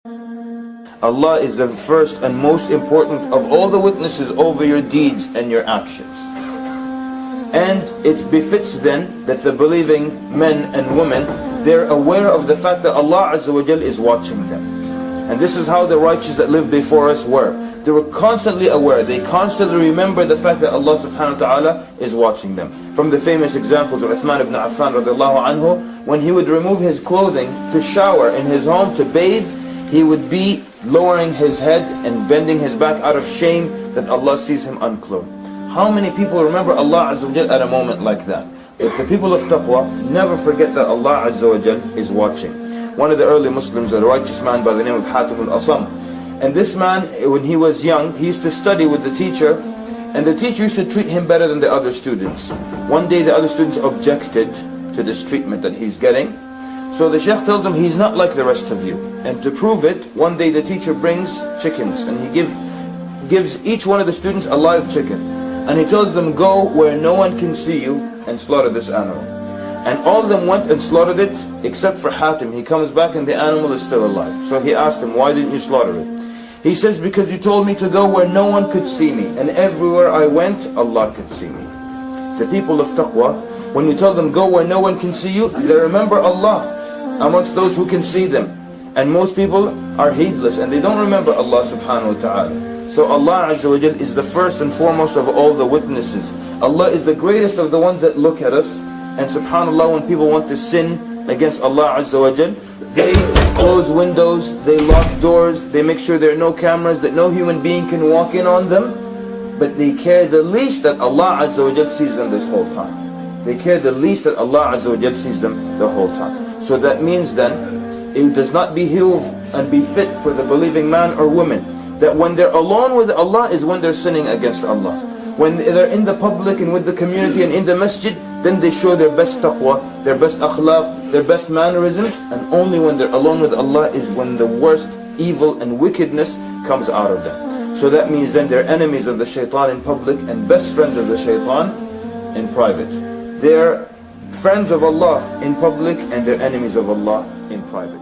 Allah is the first and most important of all the witnesses over your deeds and your actions. And it befits then that the believing men and women, they're aware of the fact that Allah Azza wa Jal is watching them. And this is how the righteous that lived before us were. They were constantly aware. They constantly remember the fact that Allah subhanahu wa ta'ala is watching them. From the famous examples of Uthman ibn Affan radiallahu anhu, when he would remove his clothing to shower in his home, to bathe, he would be lowering his head and bending his back out of shame that Allah sees him unclothed. How many people remember Allah Azza wa Jal at a moment like that? But the people of taqwa never forget that Allah Azza wa Jal is watching. One of the early Muslims, a righteous man by the name of Hatim al-Asam. And this man, when he was young, he used to study with the teacher, and the teacher used to treat him better than the other students. One day the other students objected to this treatment that he's getting. So the Shaykh tells him, he's not like the rest of you. And to prove it, one day the teacher brings chickens, and he gives each one of the students a live chicken. And he tells them, go where no one can see you and slaughter this animal. And all of them went and slaughtered it, except for Hatim. He comes back and the animal is still alive. So he asked him, why didn't you slaughter it? He says, because you told me to go where no one could see me. And everywhere I went, Allah could see me. The people of taqwa, when you tell them, go where no one can see you, they remember Allah amongst those who can see them. And most people are heedless and they don't remember Allah subhanahu wa ta'ala. So Allah Azza wa Jal is the first and foremost of all the witnesses. Allah is the greatest of the ones that look at us. And subhanAllah, when people want to sin against Allah Azza wa Jal, they close windows, they lock doors, they make sure there are no cameras, that no human being can walk in on them. But they care the least that Allah Azza wa Jal sees them this whole time. They care the least that Allah Azza wa Jal sees them the whole time. So that means then, it does not behoove and be fit for the believing man or woman that when they're alone with Allah is when they're sinning against Allah. When they're in the public and with the community and in the masjid, then they show their best taqwa, their best akhlaq, their best mannerisms. And only when they're alone with Allah is when the worst evil and wickedness comes out of them. So that means then they're enemies of the shaitan in public and best friends of the shaitan in private. They're friends of Allah in public and they're enemies of Allah in private.